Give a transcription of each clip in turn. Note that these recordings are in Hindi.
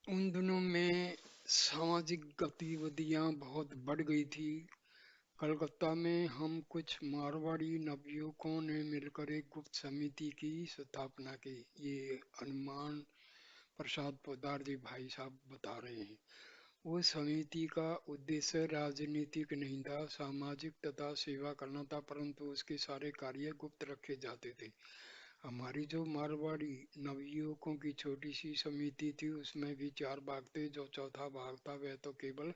उन दिनों में सामाजिक गतिविधियां बहुत बढ़ गई थी। कलकत्ता में हम कुछ मारवाड़ी नवयुवकों ने मिलकर एक गुप्त समिति की स्थापना की। ये हनुमान प्रसाद पोद्दार जी भाई साहब बता रहे हैं। उस समिति का उद्देश्य राजनीतिक नहीं था, सामाजिक तथा सेवा करना था, परंतु उसके सारे कार्य गुप्त रखे जाते थे। हमारी जो मारवाड़ी नवयुवकों की छोटी सी समिति थी उसमें भी चार भाग थे। जो चौथा भाग था वह तो केवल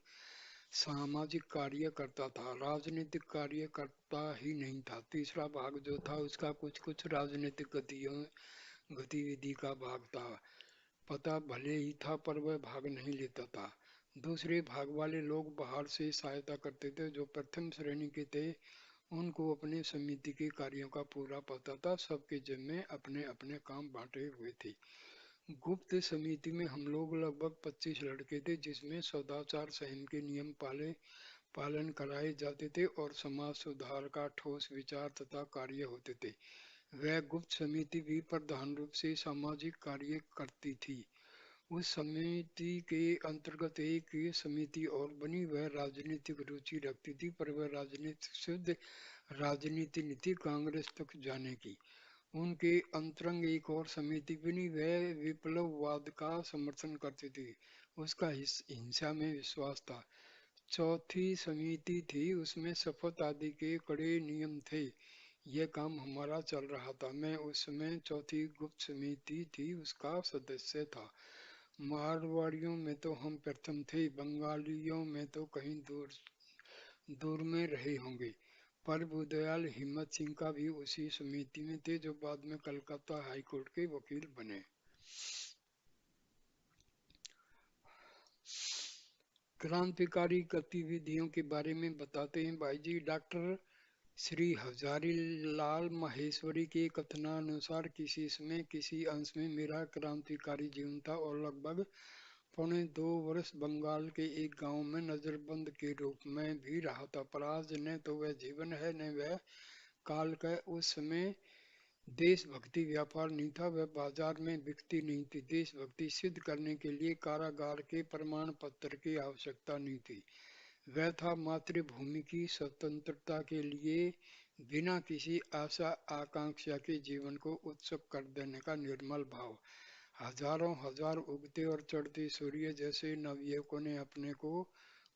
सामाजिक कार्य करता था, राजनीतिक कार्य करता ही नहीं था। तीसरा भाग जो था उसका कुछ कुछ राजनीतिक गतिविधि का भाग था। पता भले ही था पर वह भाग नहीं लेता था। दूसरे भाग वाले लोग बाहर से सहायता करते थे। जो प्रथम श्रेणी के थे उनको अपने समिति के कार्यों का पूरा पता था। सबके जिम्मे अपने अपने काम बांटे हुए थे। गुप्त समिति में हम लोग लगभग 25 लड़के थे, जिसमें सदाचार संहिता के नियम पालन कराए जाते थे और समाज सुधार का ठोस विचार तथा कार्य होते थे। वह गुप्त समिति भी प्रधान रूप से सामाजिक कार्य करती थी। उस समिति के अंतर्गत एक समिति और बनी, वह राजनीतिक रुचि रखती थी, पर वह राजनीतिक शुद्ध राजनीति नीति कांग्रेस तक जाने की। उनके अंतरंग एक और समिति बनी, वह विप्लववाद का समर्थन करती थी। उसका हिंसा में विश्वास था। चौथी समिति थी, उसमें शपथ आदि के कड़े नियम थे। यह काम हमारा चल रहा था। मैं उस समय चौथी गुप्त समिति थी उसका सदस्य था। मारवाड़ियों में तो हम प्रथम थे, बंगालियों में तो कहीं दूर दूर में रहे होंगे। पर बुदयाल हिम्मत सिंह का भी उसी समिति में थे, जो बाद में कलकत्ता हाई कोर्ट के वकील बने। क्रांतिकारी गतिविधियों के बारे में बताते हैं भाई जी। डॉक्टर श्री हजारी लाल माहेश्वरी के कथनानुसार किसी समय किसी अंश में मेरा क्रांतिकारी जीवन था और लगभग पौने 2 वर्ष बंगाल के एक गांव में नजरबंद के रूप में भी रहा था। पर आज न तो वह जीवन है न वह काल का। उस समय देशभक्ति व्यापार नहीं था, वह बाजार में बिकती नहीं थी। देशभक्ति सिद्ध करने के लिए कारागार के प्रमाण पत्र की आवश्यकता नहीं थी। वह था मातृभूमि की स्वतंत्रता के लिए बिना किसी आशा आकांक्षा के जीवन को उत्सव कर देने का निर्मल भाव। हजारों हजार उगते और चढ़ते सूर्य जैसे नवयुवकों ने अपने को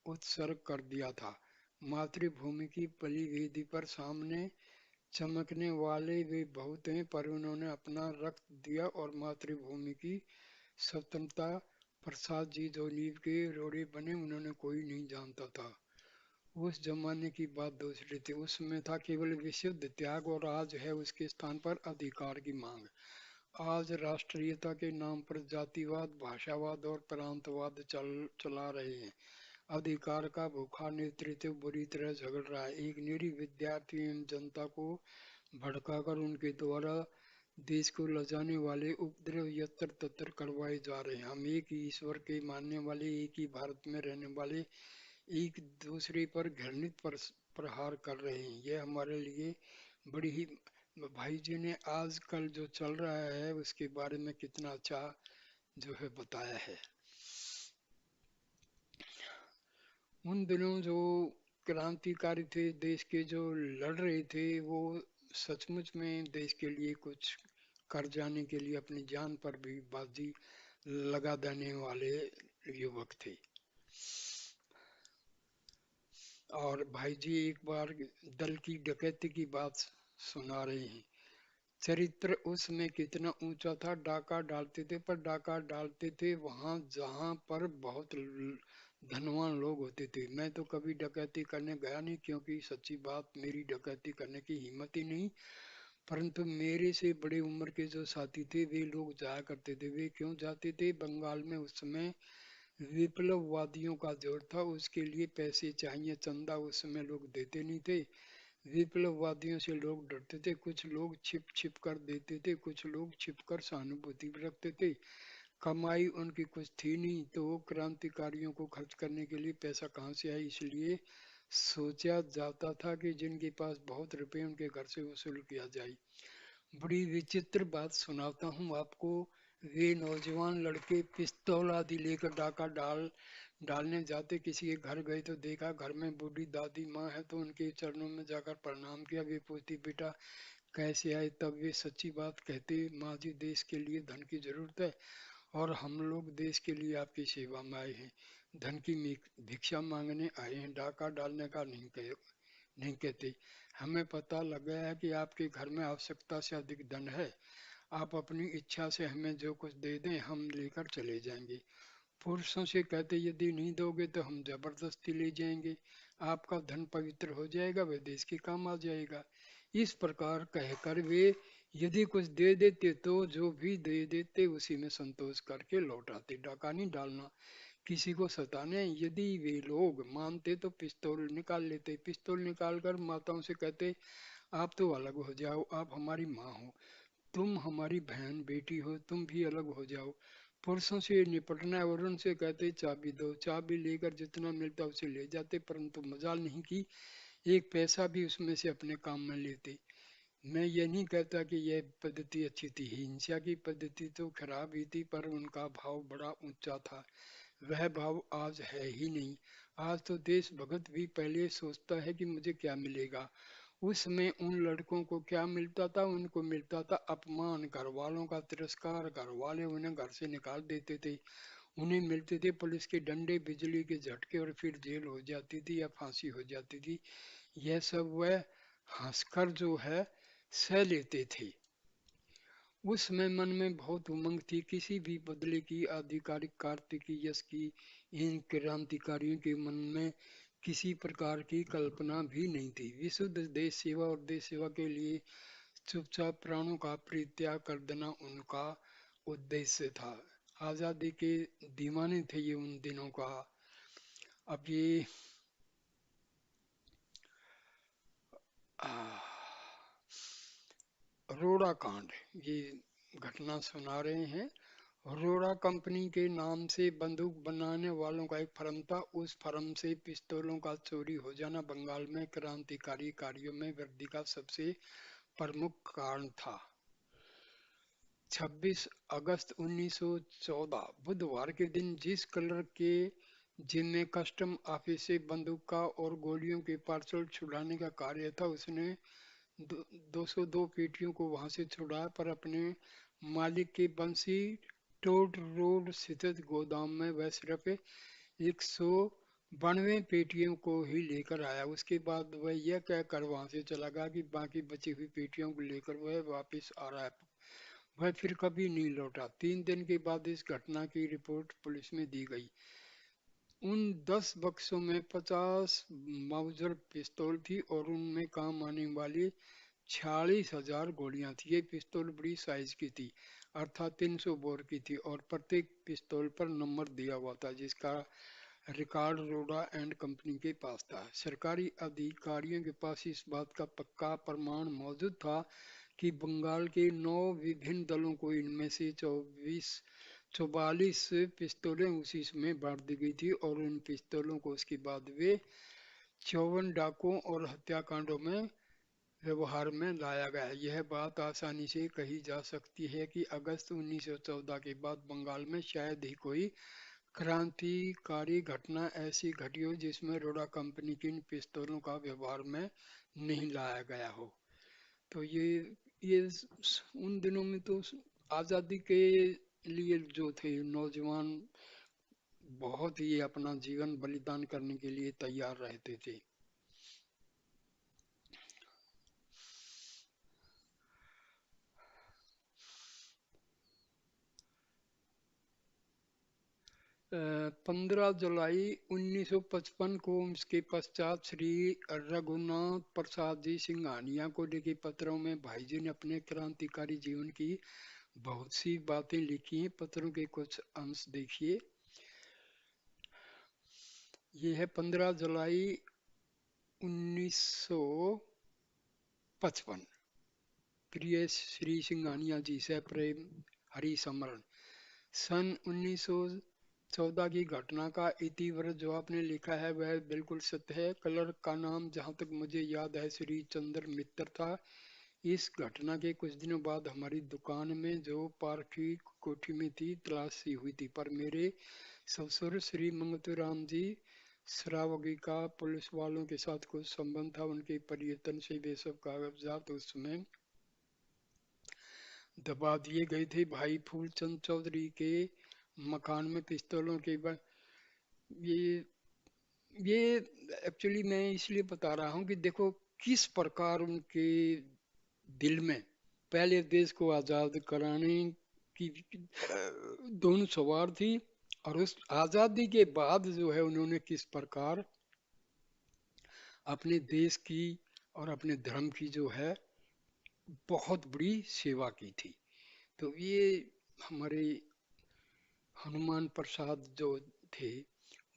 उत्सर्ग कर दिया था। मातृभूमि की बलि वेदी पर सामने चमकने वाले वे बहुत हैं, पर उन्होंने अपना रक्त दिया और मातृभूमि की स्वतंत्रता। प्रसाद जी जो नींव के रोड़े बने उन्होंने कोई नहीं जानता था। उस जमाने की बात दूसरी थी। उसमें था केवल विशुद्ध त्याग और आज है उसके स्थान पर अधिकार की मांग। आज राष्ट्रीयता के नाम पर जातिवाद, भाषावाद और प्रांतवाद चला रहे हैं। अधिकार का भूखा नेतृत्व बुरी तरह झगड़ रहा है। एक निरीह विद्यार्थी एवं जनता को भड़काकर उनके द्वारा देश को लजाने वाले उपद्रव यत्र तत्र करवाए जा रहे हैं। हम एक ही ईश्वर के मानने वाले, एक ही भारत में रहने वाले, एक दूसरे पर घृणित प्रहार कर रहे हैं। यह हमारे लिए बड़ी ही, भाई जी ने आजकल जो चल रहा है उसके बारे में कितना अच्छा जो है बताया है। उन दिनों जो क्रांतिकारी थे देश के जो लड़ रहे थे, वो सचमुच में देश के लिए कुछ कर जाने के लिए अपनी जान पर भी बाजी लगा देने वाले युवक थे। और भाई जी एक बार दल की डकैती की बात सुना रहे हैं। चरित्र उसमें कितना ऊंचा था। डाका डालते थे, पर डाका डालते थे वहां जहां पर बहुत धनवान लोग होते थे। मैं तो कभी डकैती करने गया नहीं, क्योंकि सच्ची बात मेरी डकैती करने की हिम्मत ही नहीं। परंतु मेरे से बड़े उम्र के जो साथी थे वे लोग जाया करते थे। वे क्यों जाते थे? बंगाल में उस समय विप्लववादियों का जोर था, उसके लिए पैसे चाहिए, चंदा उस समय लोग देते नहीं थे। विप्लववादियों से लोग डरते थे। कुछ लोग छिप छिप कर देते थे, कुछ लोग छिप कर सहानुभूति भी रखते थे। कमाई उनकी कुछ थी नहीं, तो वो क्रांतिकारियों को खर्च करने के लिए पैसा कहाँ से आए, इसलिए सोचा जाता था कि जिनके पास बहुत रुपए उनके घर से वसूल किया जाए। बड़ी विचित्र बात सुनाता हूँ आपको। वे नौजवान लड़के पिस्तौल आदि लेकर डाका डालने जाते। किसी के घर गए तो देखा घर में बूढ़ी दादी माँ है तो उनके चरणों में जाकर प्रणाम किया। वे पूछती बेटा कैसे आए, तब वे सच्ची बात कहते माँ जी देश के लिए धन की जरूरत है और हम लोग देश के लिए आपकी सेवा में आए हैं, धन की भिक्षा मांगने आए हैं, डाका डालने का नहीं कहते। हमें पता लग गया है कि आपके घर में आवश्यकता से अधिक धन है, आप अपनी इच्छा से हमें जो कुछ दे दें हम लेकर चले जाएंगे। पुरुषों से कहते यदि नहीं दोगे तो हम जबरदस्ती ले जाएंगे, आपका धन पवित्र हो जाएगा, वह देश के काम आ जाएगा। इस प्रकार कहकर वे यदि कुछ दे देते तो जो भी दे देते उसी में संतोष करके लौट आते। डाका नहीं डालना, किसी को सताने। यदि वे लोग मानते तो पिस्तौल निकाल लेते, पिस्तौल निकाल कर माताओं से कहते आप तो अलग हो जाओ, आप हमारी माँ हो, तुम हमारी बहन बेटी हो, तुम भी अलग हो जाओ। पुरुषों से निपटना है और उनसे कहते चाबी दो, चाबी लेकर जितना मिलता उसे ले जाते, परंतु मजाल नहीं कि एक पैसा भी उसमें से अपने काम में लेते। मैं ये नहीं कहता कि यह पद्धति अच्छी थी, हिंसा की पद्धति तो खराब ही थी, पर उनका भाव बड़ा ऊंचा था। वह भाव आज है ही नहीं। आज तो देशभक्त भी पहले सोचता है कि मुझे क्या मिलेगा। उसमें उन लड़कों को क्या मिलता था, उनको मिलता था अपमान, घर वालों का तिरस्कार, घर वाले उन्हें घर से निकाल देते थे, उन्हें मिलते थे पुलिस के डंडे, बिजली के झटके और फिर जेल हो जाती थी या फांसी हो जाती थी। यह सब वह हंसकर जो है सह लेते थे। उसमें मन में बहुत उमंग थी, किसी भी बदले की आधिकारिक कार्तिकी यश की इन क्रांतिकारियों के मन में किसी प्रकार की कल्पना भी नहीं थी। विशुद्ध देश सेवा और देश सेवा के लिए चुपचाप प्राणों का परित्याग कर देना उनका उद्देश्य था। आजादी के दीवाने थे ये उन दिनों का। अब ये आ, रोड़ा कांड, ये घटना सुना रहे हैं। रोड़ा कंपनी के नाम से बंदूक बनाने वालों का एक फर्म था। उस फर्म से पिस्तौलों का चोरी हो जाना बंगाल में क्रांतिकारी कार्यों में वृद्धि का सबसे प्रमुख कारण था। 26 अगस्त 1914 बुधवार के दिन जिस क्लर्क के जिम्मे कस्टम ऑफिस से बंदूक का और गोलियों के पार्सल छुड़ाने का कार्य था, उसने 202 पेटियों को वहां से छुड़ाया, पर अपने मालिक के बंसी टोड रोड स्थित गोदाम में वह सिर्फ 192 पेटियों को ही लेकर आया। उसके बाद वह यह कहकर वहां से चला गया कि बाकी बची हुई पेटियों को लेकर वह वापस आ रहा है। वह फिर कभी नहीं लौटा। 3 दिन के बाद इस घटना की रिपोर्ट पुलिस में दी गई। उन 10 बक्सों में 50 माउजर पिस्तौल थी और उनमें काम आने वाली 46,000 गोलियां थी। ये पिस्तौल बड़ी साइज की थी, अर्थात 300 बोर की थी और प्रत्येक पिस्तौल पर नंबर दिया हुआ था जिसका रिकॉर्ड रोडा एंड कंपनी के पास था। सरकारी अधिकारियों के पास इस बात का पक्का प्रमाण मौजूद था कि बंगाल के 9 विभिन्न दलों को इनमें से 44 पिस्तौलें उसी समय बांट दी गई थी और उन पिस्तौलों को उसके बाद वे 54 डाकों और हत्याकांडों में व्यवहार में लाया गया। यह बात आसानी से कही जा सकती है कि अगस्त 1914 के बाद बंगाल में शायद ही कोई क्रांतिकारी घटना ऐसी घटी हो जिसमें रोड़ा कंपनी की इन पिस्तौलों का व्यवहार में नहीं लाया गया हो। तो ये उन दिनों में तो आज़ादी के लिए जो थे नौजवान बहुत ही अपना जीवन बलिदान करने के लिए तैयार रहते थे। 15 जुलाई 1955 को इसके पश्चात श्री रघुनाथ प्रसाद जी सिंघानिया को लिखे पत्रों में भाई जी ने अपने क्रांतिकारी जीवन की बहुत सी बातें लिखी हैं। पत्रों के कुछ अंश देखिए। ये है 15 जुलाई 1955। प्रिय श्री सिंघानिया जी से प्रेम हरि समरण। सन 1914 की घटना का इतिवृत्त जो आपने लिखा है वह बिल्कुल सत्य है। क्लर्क का नाम जहाँ तक मुझे याद है श्री चंद्र मित्र था। इस घटना के कुछ दिनों बाद हमारी दुकान में जो पार्क कोठी में थी तलाशी हुई थी, पर मेरे ससुर श्री मंगतूराम जी श्रावगी का पुलिस वालों के साथ कुछ संबंध था। उनके प्रयत्न से वे सब कागजात उसमें दबा दिए गए थे। भाई फूलचंद चौधरी के मकान में पिस्तौलों के ये ये एक्चुअली मैं इसलिए बता रहा हूँ कि देखो किस प्रकार उनके दिल में पहले देश को आजाद कराने की दोनों सवार थी, और उस आजादी के बाद जो है उन्होंने किस प्रकार अपने देश की और अपने धर्म की जो है बहुत बड़ी सेवा की थी। तो ये हमारे हनुमान प्रसाद जो थे,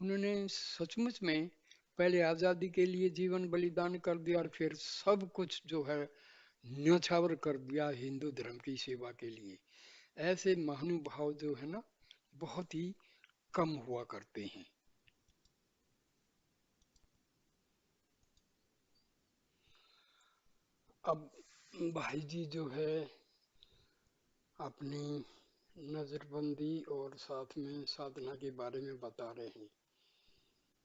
उन्होंने सचमुच में पहले आजादी के लिए जीवन बलिदान कर दिया और फिर सब कुछ जो है न्यौछावर कर दिया हिंदू धर्म की सेवा के लिए। ऐसे महानुभाव जो है ना बहुत ही कम हुआ करते हैं। अब भाई जी जो है अपनी नजरबंदी और साथ में साधना के बारे में बता रहे हैं।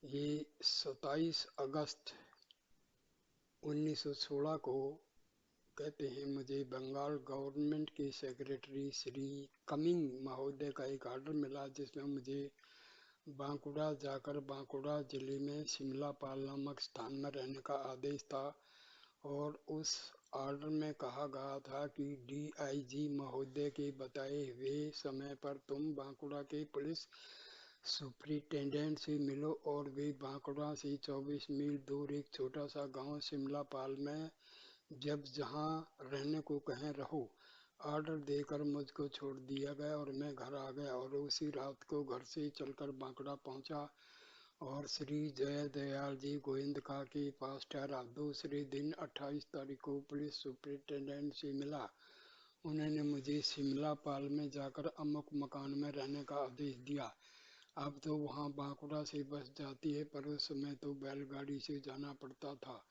ये 27 अगस्त 1916 को कहते हैं मुझे बंगाल गवर्नमेंट के सेक्रेटरी श्री कमिंग महोदय का एक आर्डर मिला, जिसमें मुझे बांकुड़ा जाकर बांकुड़ा जिले में शिमलापाल नामक स्थान में रहने का आदेश था। और उस ऑर्डर में कहा गया था कि डीआईजी महोदय के बताए हुए समय पर तुम बांकुड़ा के पुलिस सुप्रिंटेंडेंट से मिलो और वे बांकुड़ा से 24 मील दूर एक छोटा सा गांव शिमलापाल में जब जहां रहने को कहें रहो। ऑर्डर देकर मुझको छोड़ दिया गया और मैं घर आ गया और उसी रात को घर से चलकर बांकुड़ा पहुंचा और श्री जय दयाल जी गोविंदका के पास ठहरा। दूसरे दिन 28 तारीख को पुलिस सुप्रिंटेंडेंट से मिला। उन्होंने मुझे शिमला पाल में जाकर अमुक मकान में रहने का आदेश दिया। अब तो वहाँ बांकुड़ा से बस जाती है, पर उस समय तो बैलगाड़ी से जाना पड़ता था।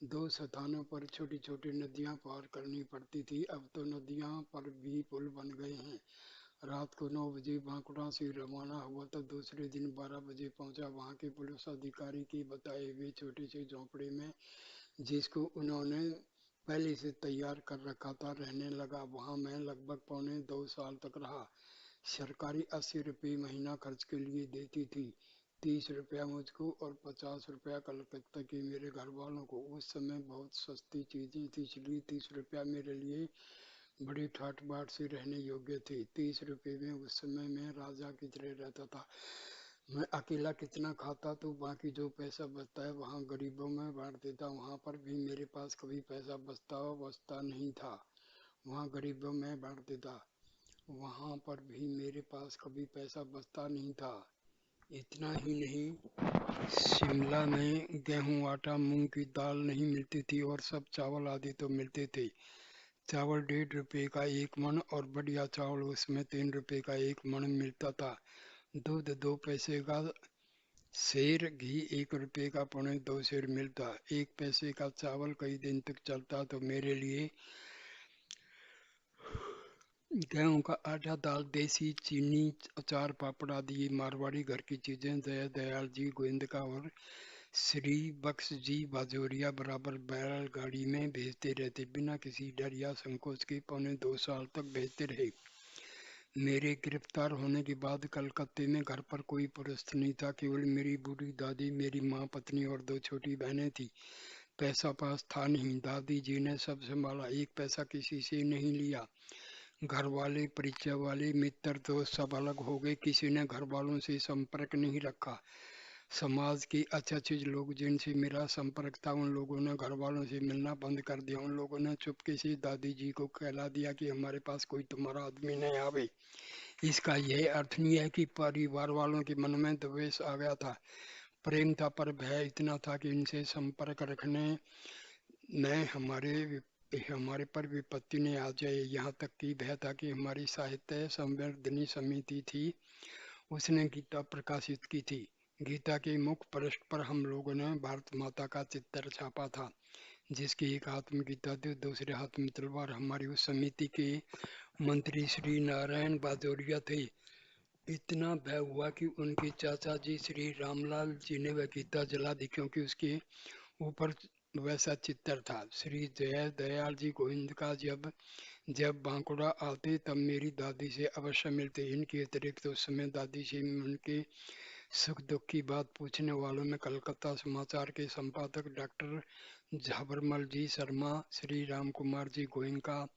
दो स्थानों पर छोटी छोटी नदियाँ पार करनी पड़ती थी। अब तो नदियाँ पर भी पुल बन गए हैं। रात को 9 बजे बांकुड़ा से रवाना हुआ तो दूसरे दिन 12 बजे पहुंचा वहां के पुलिस अधिकारी की बताए हुए छोटे से झोंपड़े में, जिसको उन्होंने पहले से तैयार कर रखा था। रहने लगा। वहां मैं लगभग पौने 2 साल तक रहा। सरकारी 80 रुपये महीना खर्च के लिए देती थी। 30 रुपया मुझको और 50 रुपया कलकत्ता के मेरे घर वालों को। उस समय बहुत सस्ती चीजें थी, इसलिए 30 रुपया मेरे लिए बड़ी ठाट बाट से रहने योग्य थे। 30 रुपये में उस समय मैं राजा की तरह रहता था। मैं अकेला कितना खाता तो बाकी जो पैसा बचता है वहाँ गरीबों में बांट देता। वहाँ पर भी मेरे पास कभी पैसा बचता नहीं था, वहाँ गरीबों में बांट देता। वहाँ पर भी मेरे पास कभी पैसा बचता नहीं था। इतना ही नहीं, शिमला में गेहूं आटा मूंग की दाल नहीं मिलती थी और सब चावल आदि तो मिलते थे। चावल 1.5 रुपये का 1 मन और बढ़िया चावल उसमें 3 रुपये का 1 मन मिलता था। दूध 2 पैसे का सेर, घी 1 रुपये का 2.25 सेर मिलता। 1 पैसे का चावल कई दिन तक चलता। तो मेरे लिए गेहूं का आटा, दाल, देसी चीनी, अचार, पापड़ आदि ये मारवाड़ी घर की चीजें जय दयाल जी गोविंदका और श्री बख्श जी बाजोरिया बराबर बैलगाड़ी में भेजते रहते। बिना किसी डर या संकोच के 2.25 साल तक भेजते रहे। मेरे गिरफ्तार होने के बाद कलकत्ते में घर पर कोई पुरुष नहीं था। केवल मेरी बूढ़ी दादी, मेरी माँ, पत्नी और 2 छोटी बहनें थी। पैसा पास था नहीं। दादी जी ने सब संभाला, 1 पैसा किसी से नहीं लिया। घर वाले, परिचय वाले, मित्र दोस्त सब अलग हो गए। किसी ने घर वालों से संपर्क नहीं रखा। समाज के अच्छे अच्छे लोग जिनसे मेरा संपर्क था, उन लोगों ने घर वालों से मिलना बंद कर दिया। उन लोगों ने चुपके से दादी जी को कहला दिया कि हमारे पास कोई तुम्हारा आदमी नहीं आवे। इसका यह अर्थ नहीं है कि परिवार वालों के मन में द्वेष आ गया था। प्रेम था, पर भय इतना था कि इनसे संपर्क रखने में हमारे पर विपत्ति नहीं आ जाए। यहाँ तक कि भय था कि हमारी साहित्य संवर्धनी समिति थी, उसने गीता प्रकाशित की थी। गीता के मुख पृष्ठ पर हम लोगों ने भारत माता का चित्र छापा था। जिसके एक हाथ में गीता थी, दूसरे हाथ में तलवार। हमारी उस समिति के मंत्री श्री नारायण बाजोरिया थे। इतना भय हुआ कि उनके चाचा जी श्री रामलाल जी ने वह गीता जला दी, क्योंकि उसके ऊपर वैसा चित्र था। श्री जय दयाल जी गोविंद का जब जब बांकुड़ा आते तब मेरी दादी से अवश्य मिलते। इनके अतिरिक्त उस समय दादी से उनके सुख दुख की बात पूछने वालों में कलकत्ता समाचार के संपादक डॉक्टर झाबरमल जी शर्मा, श्री राम कुमार जी गोयनका,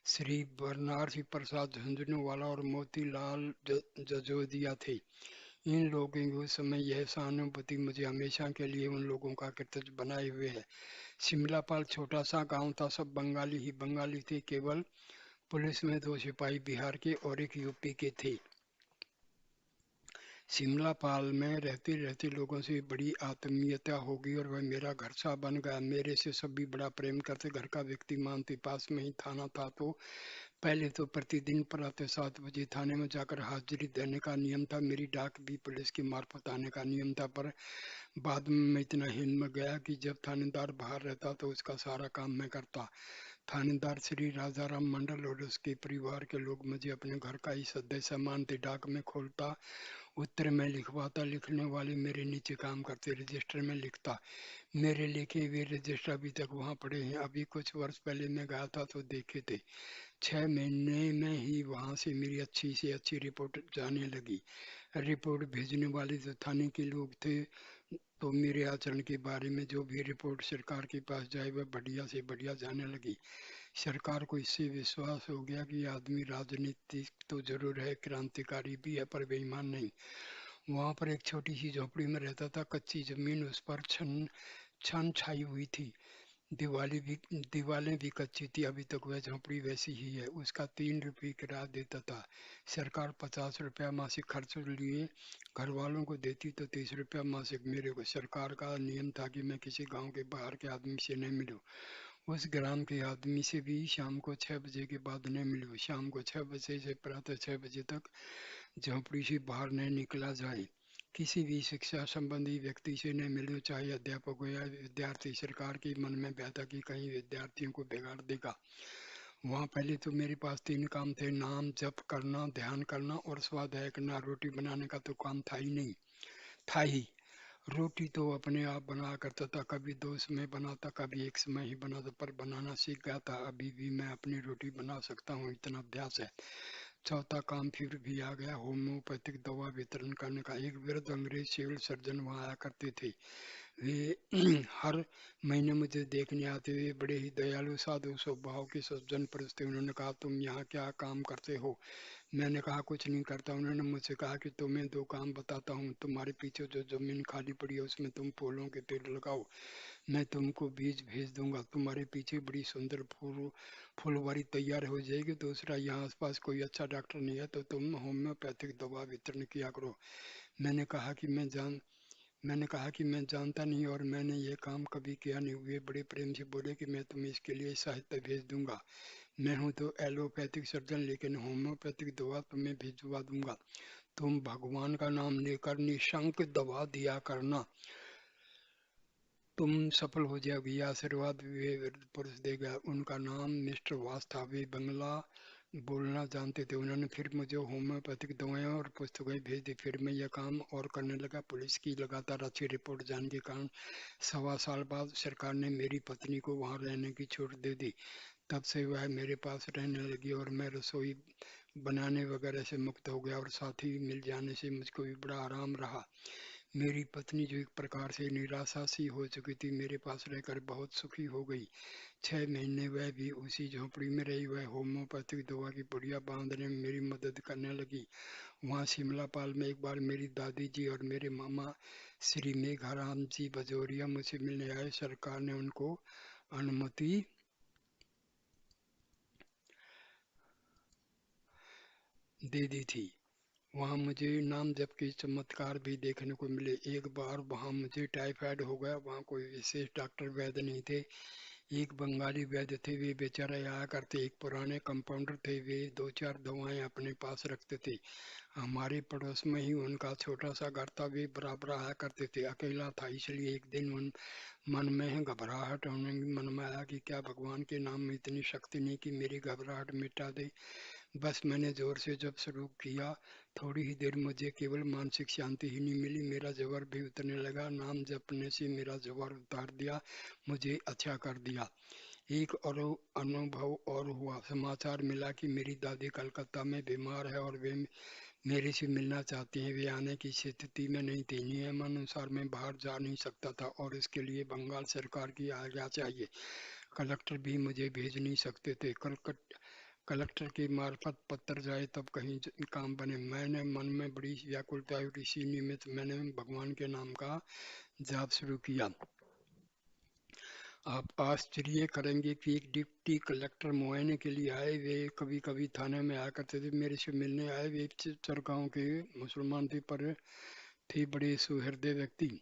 श्री बनारसी प्रसाद झुंझुनवाला और मोतीलाल जजोदिया थे। इन लोगों की उस समय यह सहानुभूति मुझे हमेशा के लिए उन लोगों का कृतज्ञ बनाए हुए है। शिमलापाल छोटा सा गांव था, सब बंगाली ही बंगाली थे। केवल पुलिस में 2 सिपाही बिहार के और एक यूपी के थे। शिमलापाल में रहते रहते लोगों से बड़ी आत्मीयता हो गई और वह मेरा घर सा बन गया। मेरे से सभी बड़ा प्रेम करते, घर का व्यक्ति मानते। पास में ही थाना था, तो पहले तो प्रतिदिन प्रातः 7 बजे थाने में जाकर हाजिरी देने का नियम था। मेरी डाक भी पुलिस की मार्फत आने का नियम था। पर बाद में मैं इतना हिम्मत गया कि जब थानेदार बाहर रहता तो उसका सारा काम मैं करता। थानेदार श्री राजाराम मंडल और उसके परिवार के लोग मुझे अपने घर का ही सदस्य मानते। डाक में खोलता, उत्तर में लिखवाता, लिखने वाले मेरे नीचे काम करते, रजिस्टर में लिखता। मेरे लिखे हुए रजिस्टर अभी तक वहाँ पड़े हैं। अभी कुछ वर्ष पहले मैं गया था तो देखे थे। 6 महीने में ही वहाँ से मेरी अच्छी से अच्छी रिपोर्ट जाने लगी। रिपोर्ट भेजने वाले जो थाने के लोग थे, तो मेरे आचरण के बारे में जो भी रिपोर्ट सरकार के पास जाए वह बढ़िया से बढ़िया जाने लगी। सरकार को इससे विश्वास हो गया कि आदमी राजनीतिक तो जरूर है, क्रांतिकारी भी है, पर बेईमान नहीं। वहां पर एक छोटी सी झोपड़ी में रहता था, कच्ची जमीन, उस पर छन छन छाई हुई थी। दीवारें भी कच्ची थी। अभी तक वह झोपड़ी वैसी ही है। उसका 3 रुपये किराया देता था। सरकार 50 रुपया मासिक खर्च लिए घर वालों को देती, तो 30 रुपया मासिक मेरे को। सरकार का नियम था कि मैं किसी गांव के बाहर के आदमी से नहीं मिलूं। उस ग्राम के आदमी से भी शाम को 6 बजे के बाद नहीं मिलूं। शाम को 6 बजे से प्रातः 6 बजे तक झोपड़ी से बाहर नहीं निकला जाए। किसी भी शिक्षा संबंधी व्यक्ति से न मिले, चाहे अध्यापक हो या विद्यार्थी। सरकार के मन में भय था कि कहीं विद्यार्थियों को बिगाड़ देगा। वहाँ पहले तो मेरे पास 3 काम थे: नाम जप करना, ध्यान करना और स्वाध्याय करना। रोटी बनाने का तो काम था ही नहीं, था ही। रोटी तो अपने आप बना करता था, कभी 2 समय बनाता, कभी 1 समय ही बनाता, पर बनाना सीख गया था। अभी भी मैं अपनी रोटी बना सकता हूँ, इतना अभ्यास है। चौथा काम फिर भी आ गया, होम्योपैथिक दवा वितरण करने का। एक वृद्ध अंग्रेज सिविल सर्जन वहाँ आया करते थे। वे हर महीने मुझे देखने आते हुए बड़े ही दयालु साधु स्वभाव के सज्जन पुरुष थे। उन्होंने कहा, तुम यहाँ क्या काम करते हो? मैंने कहा, कुछ नहीं करता। उन्होंने मुझसे कहा कि तुम्हें 2 काम बताता हूँ। तुम्हारे पीछे जो जमीन खाली पड़ी है उसमें तुम फूलों के पेड़ लगाओ। मैं तुमको बीज भेज दूंगा। तुम्हारे पीछे बड़ी सुंदर फुलवारी तैयार हो जाएगी। दूसरा, यहाँ आसपास कोई अच्छा डॉक्टर नहीं है तो तुम होम्योपैथिक दवा वितरण किया करो। मैंने कहा कि मैं जानता नहीं और मैंने ये काम कभी किया नहीं। वे बड़े प्रेम से बोले कि मैं तुम्हें इसके लिए सहायता भेज दूंगा। मैं हूँ तो एलोपैथिक सर्जन, लेकिन होम्योपैथिक दवा तुम्हें भिजवा दूंगा। तुम भगवान का नाम लेकर निशंक दवा दिया करना, तुम सफल हो जाओगे। यह आशीर्वाद वे वृद्ध पुरुष दे गया। उनका नाम मिस्टर वास था। वे बंगला बोलना जानते थे। उन्होंने फिर मुझे होम्योपैथिक दवाएं और पुस्तकें भेज दी। फिर मैं यह काम और करने लगा। पुलिस की लगातार अच्छी रिपोर्ट जाने के कारण 1.25 साल बाद सरकार ने मेरी पत्नी को वहां रहने की छूट दे दी। तब से वह मेरे पास रहने लगी और मैं रसोई बनाने वगैरह से मुक्त हो गया और साथी मिल जाने से मुझको भी बड़ा आराम रहा। मेरी पत्नी, जो एक प्रकार से निराशा सी हो चुकी थी, मेरे पास रहकर बहुत सुखी हो गई। 6 महीने वह भी उसी झोपड़ी में रही। वह होम्योपैथिक दवा की पुड़िया बांधने में मेरी मदद करने लगी। वहाँ शिमलापाल में एक बार मेरी दादी जी और मेरे मामा श्री मेघाराम जी बजोरिया मुझसे मिलने आए। सरकार ने उनको अनुमति दे दी थी। वहाँ मुझे नाम जप के चमत्कार भी देखने को मिले। एक बार वहाँ मुझे टाइफाइड हो गया। वहाँ कोई विशेष डॉक्टर वैद्य नहीं थे। एक बंगाली वैद्य थे, वे बेचारे आया करते। एक पुराने कंपाउंडर थे, वे दो चार दवाएं अपने पास रखते थे। हमारे पड़ोस में ही उनका छोटा सा घर था, वे बराबर आया करते थे। अकेला था, इसलिए एक दिन उन मन में घबराहट होने की। मन में आया कि क्या भगवान के नाम में इतनी शक्ति नहीं कि मेरी घबराहट मिटा दे। बस मैंने जोर से जब शुरू किया, थोड़ी ही देर मुझे केवल मानसिक शांति ही नहीं मिली, मेरा ज्वर भी उतरने लगा। नाम जपने से मेरा ज्वर उतार दिया, मुझे अच्छा कर दिया। एक और अनुभव और हुआ। समाचार मिला कि मेरी दादी कलकत्ता में बीमार है और वे मेरे से मिलना चाहती हैं। वे आने की स्थिति में नहीं थी। नियमानुसार मैं बाहर जा नहीं सकता था और इसके लिए बंगाल सरकार की आज्ञा चाहिए। कलेक्टर भी मुझे भेज नहीं सकते थे। कलेक्टर के मार्फत पत्र जाए तब कहीं काम बने। मैंने मन में बड़ी व्याकुलता हुई, इसी निमित्त मैंने भगवान के नाम का जाप शुरू किया। आप आश्चर्य करेंगे कि एक डिप्टी कलेक्टर मुआयने के लिए आए। वे कभी कभी थाने में आया करते थे, मेरे से मिलने आए। वे चरगांव के मुसलमान थे, पर थे बड़े सुहृदय व्यक्ति।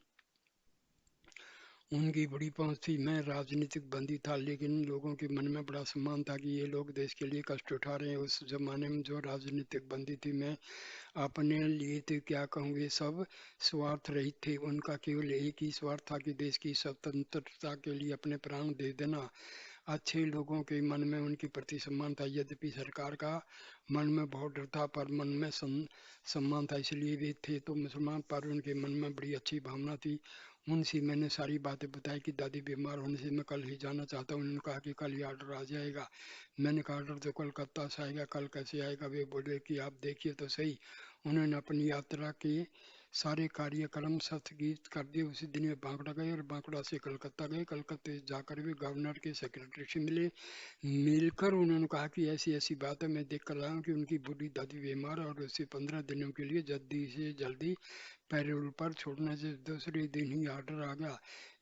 उनकी बड़ी पहुंच थी। मैं राजनीतिक बंदी था, लेकिन लोगों के मन में बड़ा सम्मान था कि ये लोग देश के लिए कष्ट उठा रहे हैं। उस जमाने में जो राजनीतिक बंदी थी, मैं अपने लिए तो क्या कहूँ, ये सब स्वार्थ रहित थे। उनका केवल एक ही स्वार्थ था कि देश की स्वतंत्रता के लिए अपने प्राण दे देना। अच्छे लोगों के मन में उनके प्रति सम्मान था। यद्यपि सरकार का मन में बहुत डर था, पर मन में सम्मान था, इसलिए वे थे तो मुसलमान, पर उनके मन में बड़ी अच्छी भावना थी। उनसे मैंने सारी बातें बताई कि दादी बीमार होने से मैं कल ही जाना चाहता हूँ। उन्होंने कहा कि कल ही ऑर्डर आ जाएगा। मैंने कहा ऑर्डर तो कोलकाता से आएगा, कल कैसे आएगा। वे बोले कि आप देखिए तो सही। उन्होंने अपनी यात्रा के सारे कार्यक्रम स्थगित कर दिए। उसी दिन वे बांकुड़ा गए और बांकुड़ा से कलकत्ता गए। कलकत्ते जाकर वे गवर्नर के सेक्रेटरी से मिले। मिलकर उन्होंने कहा कि ऐसी ऐसी बात है, मैं देख कर आया हूँ कि उनकी बूढ़ी दादी बीमार है और उसे 15 दिनों के लिए जल्दी से जल्दी पैरोल पर छोड़ने से दूसरे दिन ही ऑर्डर आ गया।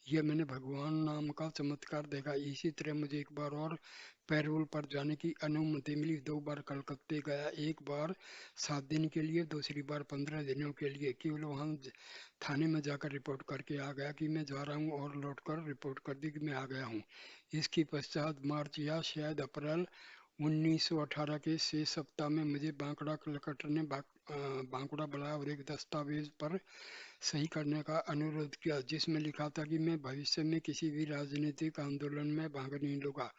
यह मैंने भगवान नाम का चमत्कार देखा। इसी तरह मुझे एक बार और पैरोल पर जाने की अनुमति मिली। 2 बार कलकत्ते गया, एक बार 7 दिन के लिए, दूसरी बार 15 दिनों के लिए। केवल वहाँ थाने में जाकर रिपोर्ट करके आ गया कि मैं जा रहा हूँ और लौटकर रिपोर्ट कर दी कि मैं आ गया हूँ। इसके पश्चात मार्च या शायद अप्रैल 1918 के शेष सप्ताह में मुझे बांकुड़ा कलेक्टर ने बांकुड़ा बुलाया और एक दस्तावेज पर सही करने का अनुरोध किया, जिसमें लिखा था कि मैं भविष्य में किसी भी राजनीतिक आंदोलन में भाग नहीं लूंगा।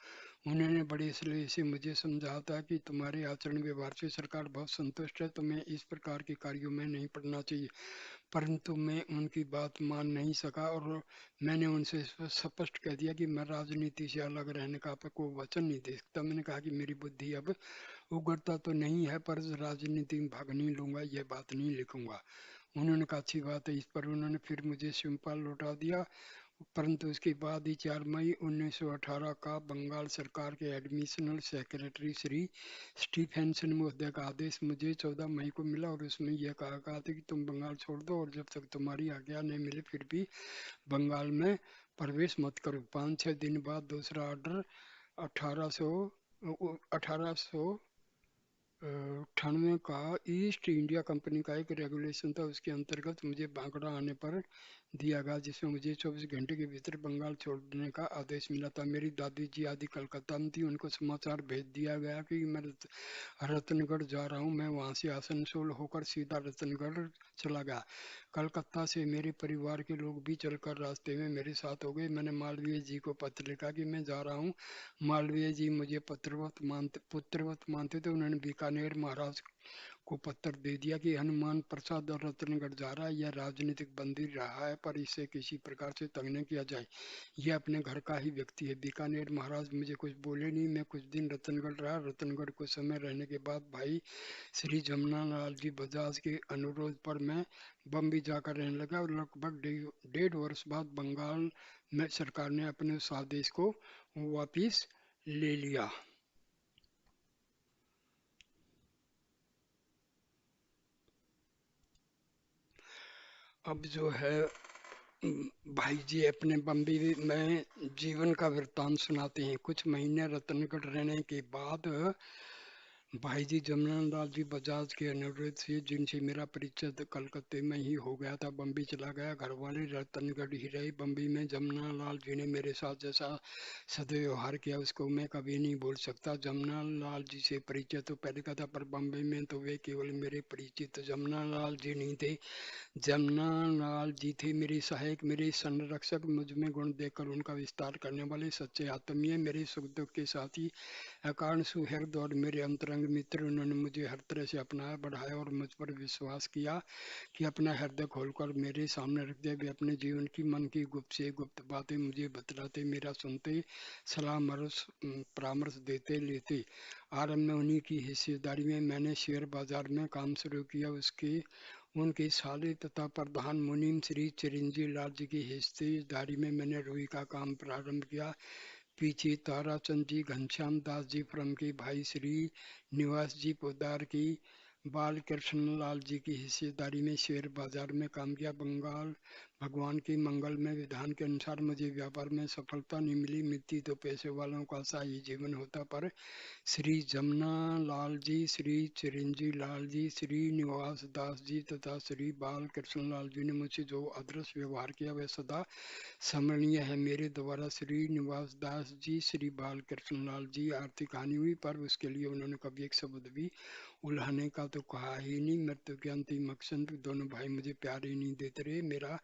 उन्होंने बड़े स्नेह से मुझे समझाया था कि तुम्हारे आचरण व्यवहार से सरकार बहुत संतुष्ट है, तुम्हें इस प्रकार के कार्यों में नहीं पड़ना चाहिए। परंतु मैं उनकी बात मान नहीं सका और मैंने उनसे स्पष्ट कह दिया कि मैं राजनीति से अलग रहने का कोई वचन नहीं दे सकता। मैंने कहा कि मेरी बुद्धि अब उगड़ता तो नहीं है, पर राजनीति में भाग नहीं लूंगा, यह बात नहीं लिखूंगा। उन्होंने कहा अच्छी बात है। इस पर उन्होंने फिर मुझे शिवपाल लौटा दिया। परंतु उसके बाद ही 4 मई 1918 का बंगाल सरकार के एडमिशनल सेक्रेटरी श्री स्टीफेंसन महोदय का आदेश मुझे 14 मई को मिला और उसमें यह कहा गया था कि तुम बंगाल छोड़ दो और जब तक तुम्हारी आज्ञा नहीं मिले फिर भी बंगाल में प्रवेश मत करो। 5-6 दिन बाद दूसरा ऑर्डर 1800 98 का ईस्ट इंडिया कंपनी का एक रेगुलेशन था, उसके अंतर्गत मुझे बांकुड़ा आने पर दिया गया, जिसमें मुझे 24 घंटे के भीतर बंगाल छोड़ने का आदेश मिला था। मेरी दादी जी आदि कलकत्ता में थी, उनको समाचार भेज दिया गया कि मैं रतनगढ़ जा रहा हूँ। मैं वहाँ से आसनसोल होकर सीधा रतनगढ़ चला गया। कलकत्ता से मेरे परिवार के लोग भी चलकर रास्ते में मेरे साथ हो गए। मैंने मालवीय जी को पत्र लिखा कि मैं जा रहा हूँ। मालवीय जी मुझे पुत्रवत मानते थे। उन्होंने बीकानेर महाराज को पत्र दे दिया कि हनुमान प्रसाद और रतनगढ़ जा रहा है। यह राजनीतिक बंदी रहा है, पर इसे किसी प्रकार से तंग न किया जाए। यह अपने घर का ही व्यक्ति है। बीकानेर महाराज मुझे कुछ बोले नहीं। मैं कुछ दिन रतनगढ़ रहा। रतनगढ़ कुछ समय रहने के बाद भाई श्री जमुना लाल जी बजाज के अनुरोध पर मैं बम्बई जाकर रहने लगा और लगभग 1.5 वर्ष बाद बंगाल में सरकार ने अपने उस आदेश को वापिस ले लिया। अब जो है भाई जी अपने बम्बई में जीवन का वृत्तांत सुनाते हैं। कुछ महीने रतनगढ़ रहने के बाद भाई जी जमनालाल लाल जी बजाज के अनुरोध से जिनसे मेरा परिचय तो कलकत्ते में ही हो गया था, बम्बई चला गया। घर वाले रतनगढ़ ही रहे बम्बई में। जमनालाल लाल जी ने मेरे साथ जैसा सदैव व्यवहार किया उसको मैं कभी नहीं भूल सकता। जमनालाल लाल जी से परिचय तो पहले का था, पर बम्बई में तो वे केवल मेरे परिचित जमनालाल लाल जी नहीं थे। जमनालाल जी थे मेरे सहायक, मेरे संरक्षक, मुझ में गुण देखकर उनका विस्तार करने वाले, सच्चे आत्मीय, मेरे सुख दुख के साथी, अकारण सुहृद और मेरे अंतरंग मित्र। उन्होंने मुझे हर तरह से अपनाया, बढ़ाया और मुझ पर विश्वास किया कि अपना हृदय खोलकर मेरे सामने रख दिया। वे अपने जीवन की, मन की गुप्त से गुप्त बातें मुझे बतलाते, मेरा सुनते, सलाह परामर्श देते लेते। आरंभ में उन्हीं की हिस्सेदारी में मैंने शेयर बाजार में काम शुरू किया। उसके उनके साले तथा प्रधान मुनीम श्री चिरंजीव लाल जी की हिस्सेदारी में मैंने रुई का काम प्रारंभ किया। पीछे ताराचंद जी, घनश्याम दास जी फ्रम के भाई श्री निवास जी पोदार की, बाल कृष्ण लाल जी की हिस्सेदारी में शेयर बाजार में काम किया। बंगाल भगवान के मंगल में विधान के अनुसार मुझे व्यापार में सफलता नहीं मिली। मिलती तो पैसे वालों का सा ही जीवन होता, पर श्री जमुना लाल जी, श्री चिरंजीव लाल जी, श्री निवास दास जी तथा श्री बाल कृष्ण लाल जी ने मुझसे जो अदृश्य व्यवहार किया वह सदा स्मरणीय है। मेरे द्वारा श्री निवास दास जी, श्री बाल कृष्ण लाल जी आर्थिक हानि हुई, पर उसके लिए उन्होंने कभी एक शब्द भी उल्हाने का तो कहा ही नहीं। मृत्यु के अंतिम क्षण तक दोनों भाई मुझे प्यार ही नहीं देते रहे, मेरा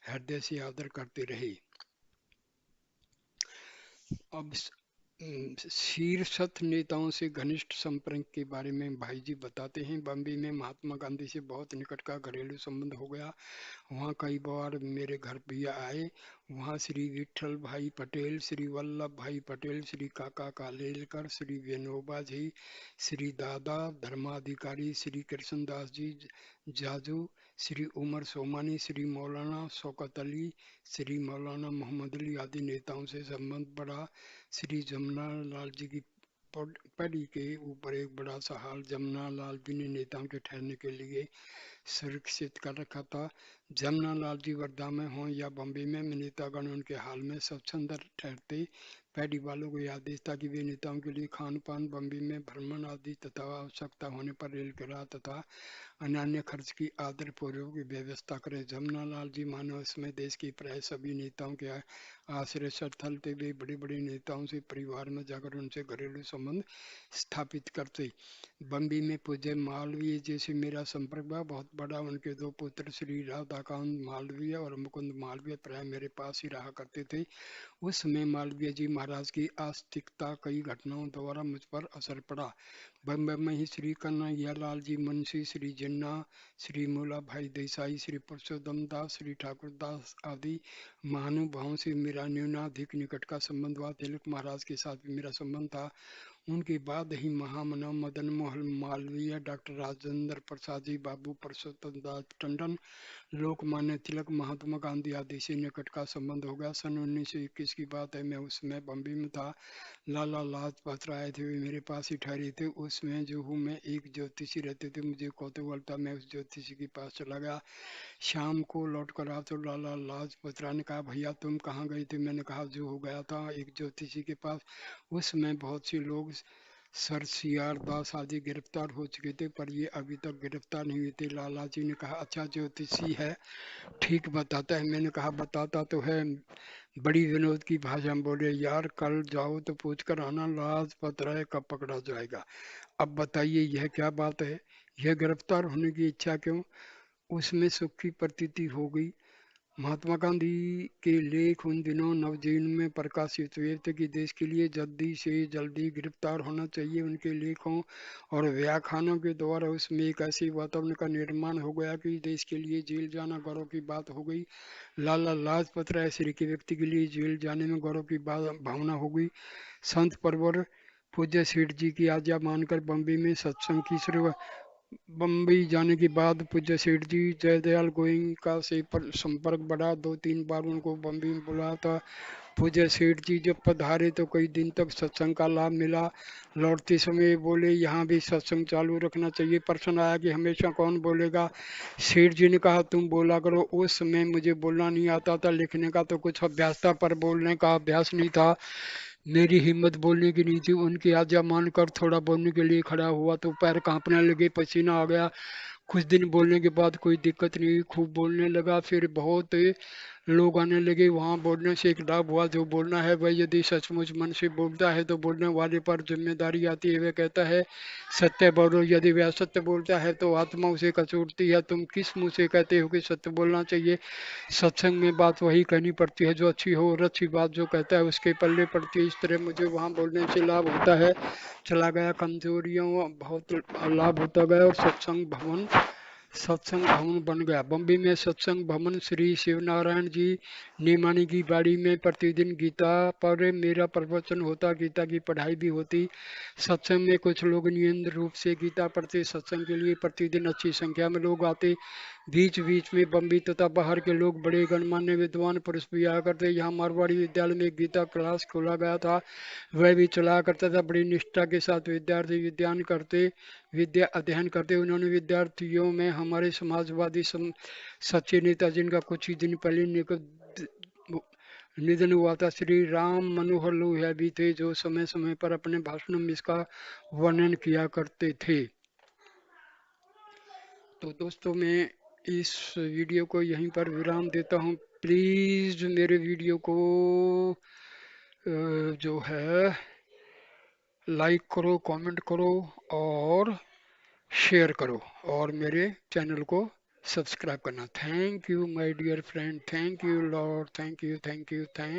हृदय से आदर करते रहे। अब शीर्षस्थ नेताओं से घनिष्ठ संपर्क के बारे में भाई जी बताते हैं। बम्बई में महात्मा गांधी से बहुत निकट का घरेलू संबंध हो गया। वहाँ कई बार मेरे घर भी आए। वहाँ श्री विठल भाई पटेल, श्री वल्लभ भाई पटेल, श्री काका कालेलकर, श्री विनोबा जी, श्री दादा धर्माधिकारी, श्री कृष्णदास जी जाजू, श्री उमर सोमानी, श्री मौलाना शौकत अली, श्री मौलाना मोहम्मद अली आदि नेताओं से संबंध बढ़ा। श्री जमुना लाल जी की पड़ी के ऊपर एक बड़ा सा हाल जमुना लाल जी ने नेताओं के ठहरने के लिए सुरक्षित कर रखा था। जमुना लाल जी वर्धा में हों या बम्बई में, नेतागण उनके हाल में स्वच्छंद ठहरते। पैडी वालों को यह आदेश था कि वे नेताओं के लिए खान पान, बम्बई में भ्रमण आदि तथा आवश्यकता होने पर रेल किराया तथा अन्य खर्च की आदर पूर्वक व्यवस्था करें। जमुना लाल जी मानो इसमें देश के प्राय सभी नेताओं के आश्रय स्थल थे। वे बड़े बड़े नेताओं से परिवार में जाकर उनसे घरेलू संबंध स्थापित करते। बम्बई में पूज्य मालवीय जैसे मेरा संपर्क हुआ बहुत बड़ा। उनके दो पुत्र श्री राधाकांत मालवीय और मुकुंद मालवीय प्राय मेरे पास ही रहा करते थे। उस समय मालवीय जी महाराज की आस्तिकता कई घटनाओं द्वारा मुझ पर असर पड़ा। बम्बई में ही श्री कन्हैया लाल जी मुंशी, श्री जिन्ना, श्री मूला भाई देसाई, श्री पुरुषोत्तम दास, श्री ठाकुर दास आदि महानुभावों से मेरा न्यूनाधिक निकट का संबंध हुआ। तिलक महाराज के साथ भी मेरा संबंध था। उनके बाद ही महामना मदन मोहन मालवीय, डॉक्टर राजेंद्र प्रसाद जी, बाबू परसोत्तम दास टंडन, लोकमान्य तिलक, महात्मा गांधी आदि से निकट का संबंध हो गया। सन 1921 की बात है, मैं उस समय बम्बई में था। लाला लाजपत राय थे, वे मेरे पास ही ठहरे थे। उसमें जो हूँ मैं एक ज्योतिषी रहते थे, मुझे कौतूहल था, मैं उस ज्योतिषी के पास चला गया। शाम को लौट कर आ तो लाला लाजपत राय ने कहा, भैया तुम कहाँ गए थे? मैंने कहा जो हो गया था एक ज्योतिषी के पास। उसमें बहुत से लोग सर सीआर दास आदि गिरफ्तार हो चुके थे, पर ये अभी तक गिरफ्तार नहीं हुए थे। लाला जी ने कहा, अच्छा ज्योतिषी है, ठीक बताता है? मैंने कहा बताता तो है। बड़ी विनोद की भाषा में बोले, यार कल जाओ तो पूछ कर आना लाजपत राय कब पकड़ा जाएगा। अब बताइए यह क्या बात है? यह गिरफ्तार होने की इच्छा क्यों? उसमें सुख की प्रतीति हो गई। महात्मा गांधी के लेख उन दिनों नवजीवन में प्रकाशित हुए थे कि देश के लिए जल्दी से जल्दी गिरफ्तार होना चाहिए। उनके लेखों और व्याख्यानों के द्वारा उसमें एक ऐसी वातावरण का निर्माण हो गया कि देश के लिए जेल जाना गौरव की बात हो गई। लाला लाजपत राय श्री के व्यक्ति के लिए जेल जाने में गौरव की भावना हो गई। संत परवर पूज्य सेठ जी की आज्ञा मानकर बम्बई में सत्संग की शुरुआत। बम्बई जाने के बाद पूज्य सेठ जी जयदयाल गोयनका से संपर्क बढ़ा। 2-3 बार उनको बम्बई में बुलाया था। पूज्य सेठ जी जब पधारे तो कई दिन तक सत्संग का लाभ मिला। लौटते समय बोले यहाँ भी सत्संग चालू रखना चाहिए। प्रश्न आया कि हमेशा कौन बोलेगा? सेठ जी ने कहा तुम बोला करो। उस समय मुझे बोलना नहीं आता था, लिखने का तो कुछ अभ्यास था, पर बोलने का अभ्यास नहीं था। मेरी हिम्मत बोलने की नहीं थी, उनकी आज्ञा मानकर थोड़ा बोलने के लिए खड़ा हुआ तो पैर कांपने लगे, पसीना आ गया। कुछ दिन बोलने के बाद कोई दिक्कत नहीं हुई, खूब बोलने लगा। फिर बहुत लोग आने लगे। वहाँ बोलने से एक लाभ हुआ, जो बोलना है वह यदि सचमुच मन से बोलता है तो बोलने वाले पर जिम्मेदारी आती है। वह कहता है सत्य बोलो, यदि वह असत्य बोलता है तो आत्मा उसे कचोटती है। तुम किस मुंह से कहते हो कि सत्य बोलना चाहिए? सत्संग में बात वही कहनी पड़ती है जो अच्छी हो, और अच्छी बात जो कहता है उसके पल्ले पड़ती है। इस तरह मुझे वहाँ बोलने से लाभ होता है, चला गया। कमजोरियों बहुत लाभ होता गया, और सत्संग भवन बन गया। बम्बई में सत्संग भवन श्री शिवनारायण जी नेमानी की बाड़ी में प्रतिदिन गीता पर मेरा प्रवचन होता, गीता की पढ़ाई भी होती। सत्संग में कुछ लोग नियमित रूप से गीता पढ़ते। सत्संग के लिए प्रतिदिन अच्छी संख्या में लोग आते। बीच बीच में बम्बई तथा बाहर के लोग, बड़े गणमान्य विद्वान पुरुष भी आया करते। यहाँ मारवाड़ी विद्यालय में एक गीता क्लास खोला गया था, वह भी चला करता था। बड़ी निष्ठा के साथ विद्यार्थी विद्या अध्ययन करते। उन्होंने विद्यार्थियों में हमारे समाजवादी सच्चे नेता, जिनका कुछ ही दिन पहले निधन हुआ था, श्री राम मनोहर लोहिया भी थे, जो समय समय पर अपने भाषणों में इसका वर्णन किया करते थे। तो दोस्तों, मैं इस वीडियो को यहीं पर विराम देता हूँ। प्लीज़ मेरे वीडियो को जो है लाइक करो, कमेंट करो और शेयर करो, और मेरे चैनल को सब्सक्राइब करना। Thank you my dear friend, thank you Lord, thank you, thank you, thank